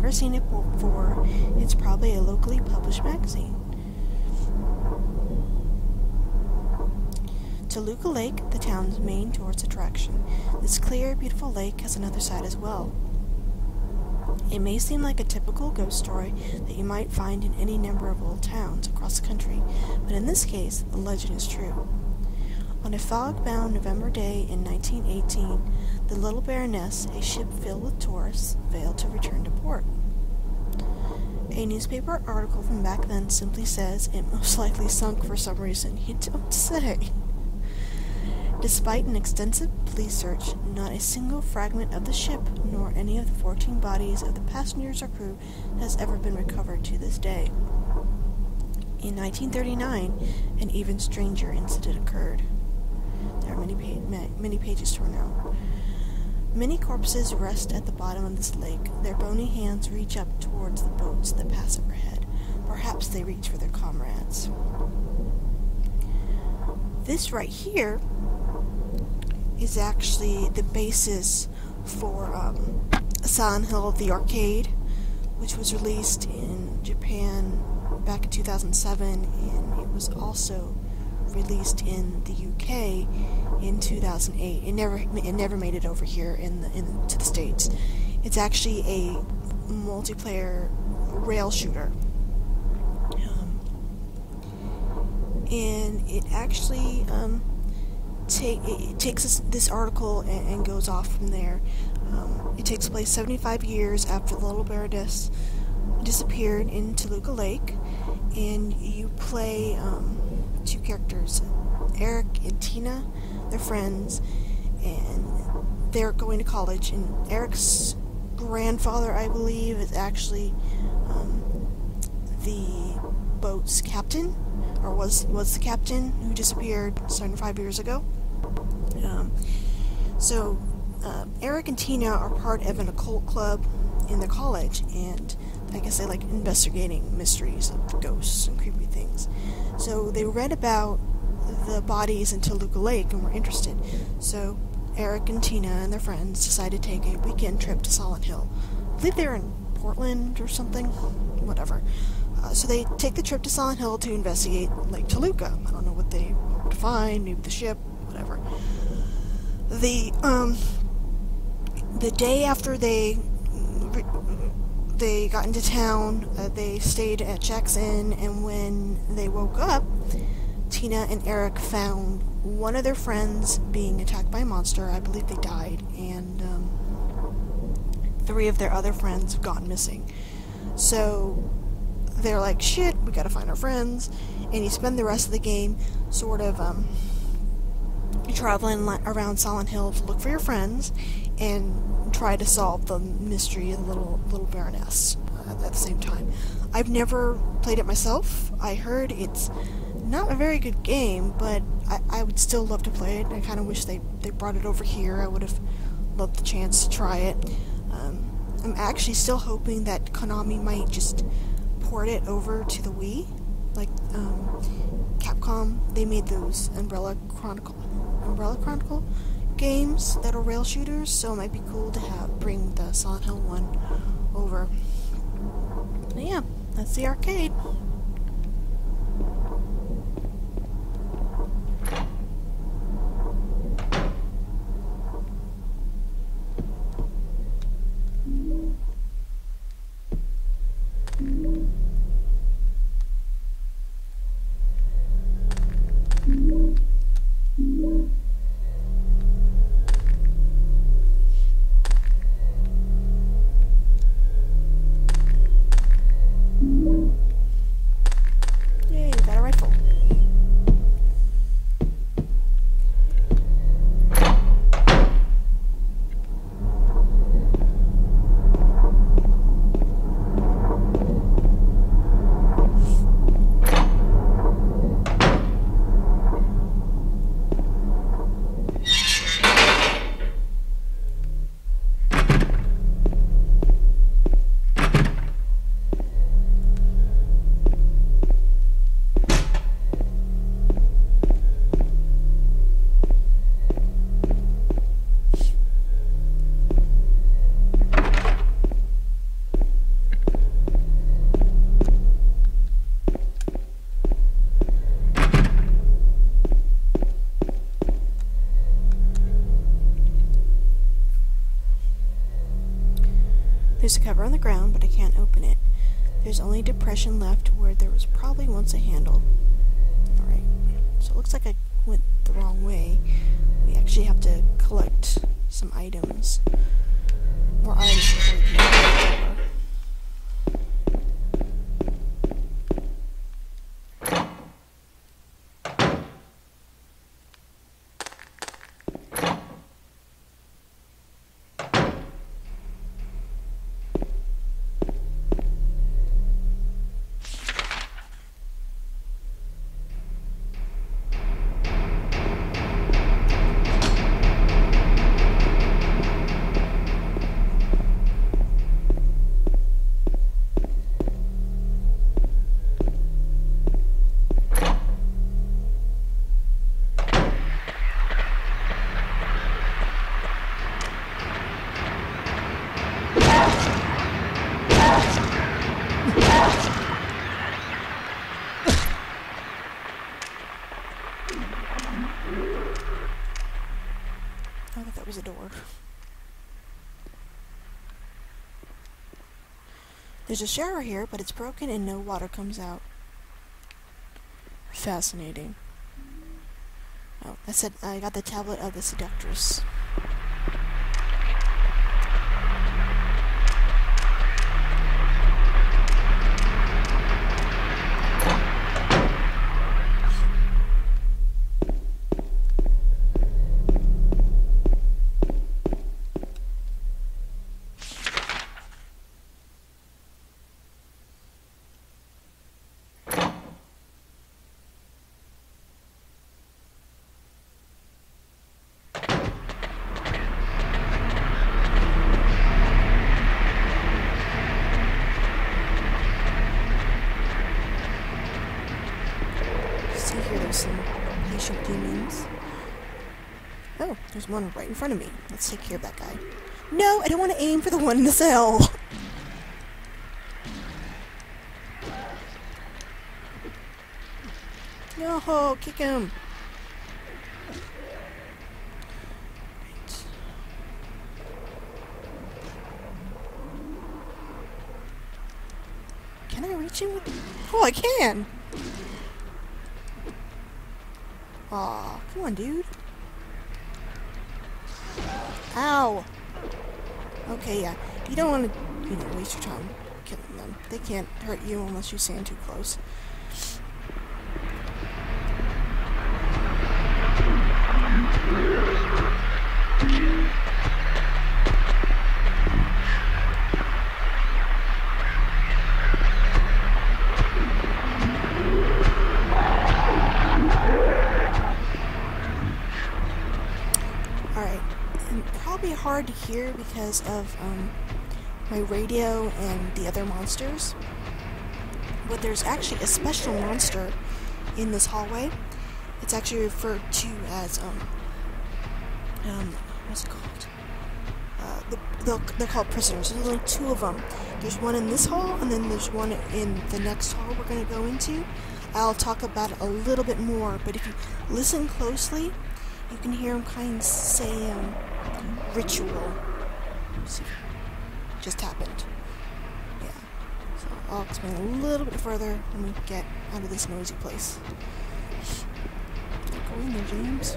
never seen it before, it's probably a locally published magazine. Toluca Lake, the town's main tourist attraction. This clear, beautiful lake has another side as well. It may seem like a typical ghost story that you might find in any number of old towns across the country, but in this case, the legend is true. On a fog-bound November day in 1918, the Little Baroness, a ship filled with tourists, failed to return to port. A newspaper article from back then simply says it most likely sunk for some reason. You don't say. Despite an extensive police search, not a single fragment of the ship, nor any of the 14 bodies of the passengers or crew, has ever been recovered to this day. In 1939, an even stranger incident occurred. There are many pages torn out. Many corpses rest at the bottom of this lake. Their bony hands reach up towards the boats that pass overhead. Perhaps they reach for their comrades. This right here is actually the basis for Silent Hill the Arcade, which was released in Japan back in 2007, and it was also released in the UK in 2008. It never made it over here to the States. It's actually a multiplayer rail shooter. And it actually it takes this article and goes off from there. It takes place 75 years after the Little Baroness disappeared in Toluca Lake, and you play two characters, Eric and Tina. They're friends, and they're going to college, and Eric's grandfather, I believe, is actually the boat's captain, or was the captain who disappeared 75 years ago. So Eric and Tina are part of an occult club in the college, and I guess they like investigating mysteries of ghosts and creepy things. So they read about the bodies in Toluca Lake and were interested. So Eric and Tina and their friends decided to take a weekend trip to Silent Hill. I believe they were in Portland or something. Whatever. So they take the trip to Silent Hill to investigate Lake Toluca. I don't know what they hope to find, maybe the ship, whatever. The day after they got into town, they stayed at Jack's Inn, and when they woke up, Tina and Eric found one of their friends being attacked by a monster. I believe they died, and 3 of their other friends have gone missing. So they're like, shit, we gotta find our friends, and you spend the rest of the game sort of traveling around Silent Hill to look for your friends and try to solve the mystery of the little Baroness at the same time. I've never played it myself. I heard it's not a very good game, but I would still love to play it. I kind of wish they brought it over here. I would have loved the chance to try it. I'm actually still hoping that Konami might just port it over to the Wii. Like, Capcom, they made those Umbrella Chronicle games that are rail shooters, so it might be cool to bring the Silent Hill one over. But yeah, that's the arcade. There's a cover on the ground, but I can't open it. There's only a depression left where there was probably once a handle. Alright, so it looks like I went the wrong way. We actually have to collect some items. More items before we can open the door. I thought that was a door. There's a shower here, but it's broken and no water comes out. Fascinating. Oh, I said I got the tablet of the seductress. Here there's some patient demons. Oh, there's one right in front of me. Let's take care of that guy. No, I don't want to aim for the one in the cell. No, kick him. Right. Can I reach him with... Oh, I can! Aw, come on, dude. Ow! Okay, yeah. You don't want to, waste your time killing them. They can't hurt you unless you stand too close. Probably hard to hear because of my radio and the other monsters, but there's actually a special monster in this hallway. It's actually referred to as what's it called? They're called prisoners. There's only two of them. There's one in this hall, and then there's one in the next hall we're going to go into. I'll talk about it a little bit more, but if you listen closely, you can hear them kind of say ritual. Just happened. Yeah. So I'll explain a little bit further when we get out of this noisy place. Go in there, James.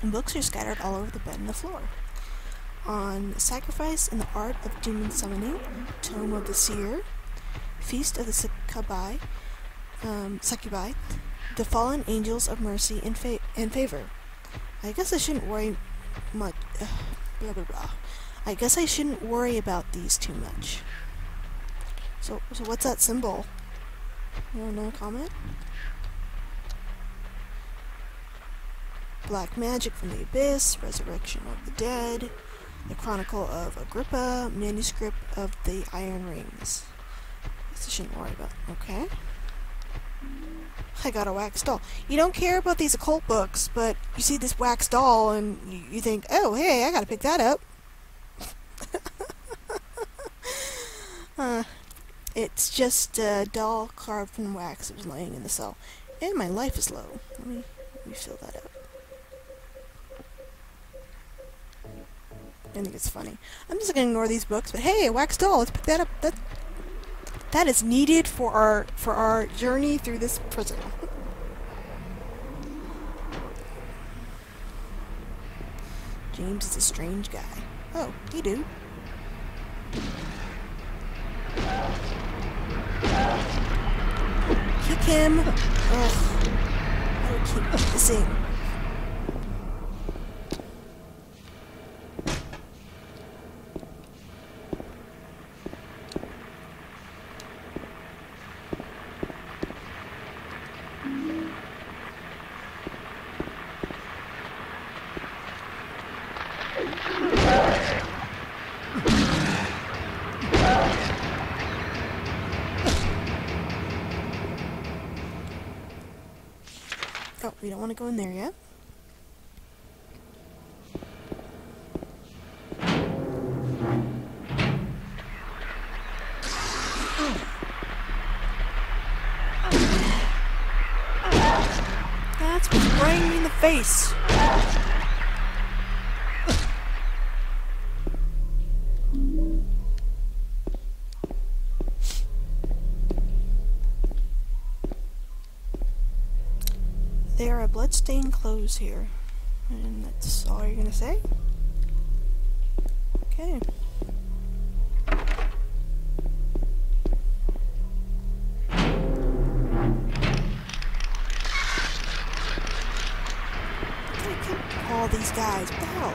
And books are scattered all over the bed and the floor. On Sacrifice and the Art of Demon Summoning, Tome of the Seer, Feast of the Succubi, The Fallen Angels of Mercy and Favor. I guess I shouldn't worry much. Blah blah blah. I guess I shouldn't worry about these too much. So what's that symbol? No comment? Black Magic from the Abyss, Resurrection of the Dead, The Chronicle of Agrippa, Manuscript of the Iron Rings. I guess I shouldn't worry about. Okay. I got a wax doll. You don't care about these occult books, but you see this wax doll and you think, oh, hey, I gotta pick that up. It's just a doll carved from wax that was laying in the cell. And my life is low. Let me fill that up. I think it's funny. I'm just gonna ignore these books, but hey, a wax doll, let's pick that up. That is needed for our journey through this prison. James is a strange guy. Oh, hey dude. Kick him. Ugh. I keep missing. Oh, we don't want to go in there yet. That's what's spraying me in the face. There are bloodstained clothes here. And that's all you're gonna say? Okay. All these guys. What the hell?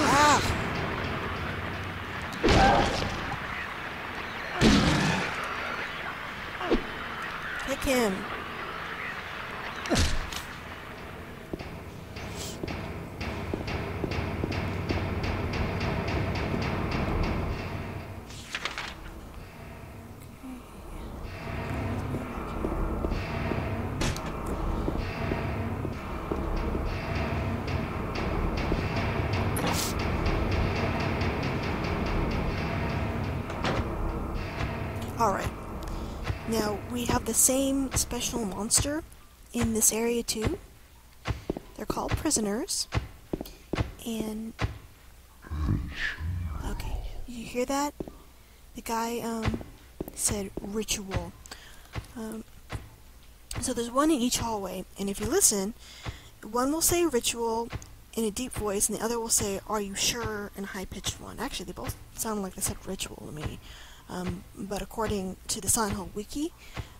Ah! Kick him. Alright, now we have the same special monster in this area too. They're called prisoners. And, okay, you hear that? The guy, said ritual. So there's one in each hallway, and if you listen, one will say ritual in a deep voice, and the other will say, "Are you sure?" in a high-pitched one. Actually, they both sound like they said ritual to me. But according to the Silent Hill Wiki,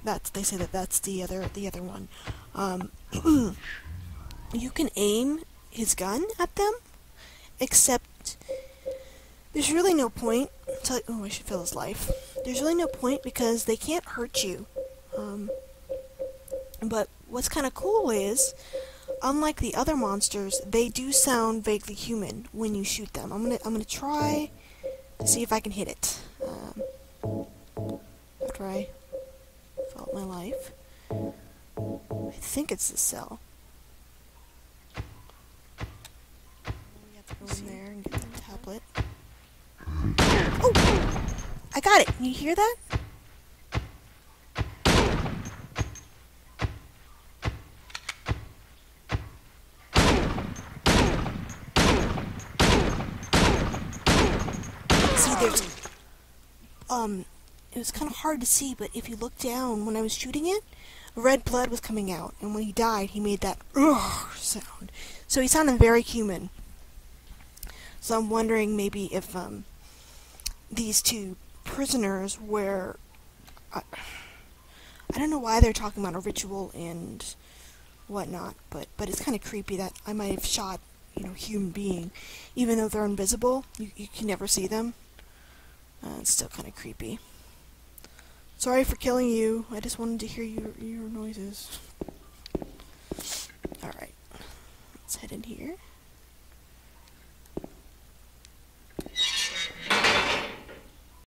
they say that that's the other one. You can aim his gun at them, except there's really no point. Oh, I should fill his life. There's really no point because they can't hurt you. But what's kind of cool is, unlike the other monsters, they do sound vaguely human when you shoot them. I'm gonna try to see if I can hit it. After I fill up my life. I think it's the cell. We have to go in there and get the tablet. Oh! I got it! Can you hear that? See, there's... it was kind of hard to see, but if you look down when I was shooting it, red blood was coming out, and when he died, he made that ugh sound. So he sounded very human. So I'm wondering maybe if these two prisoners were... I don't know why they're talking about a ritual and whatnot, but it's kind of creepy that I might have shot, human being, even though they're invisible. You can never see them. It's still kind of creepy. Sorry for killing you. I just wanted to hear your noises. Alright. Let's head in here.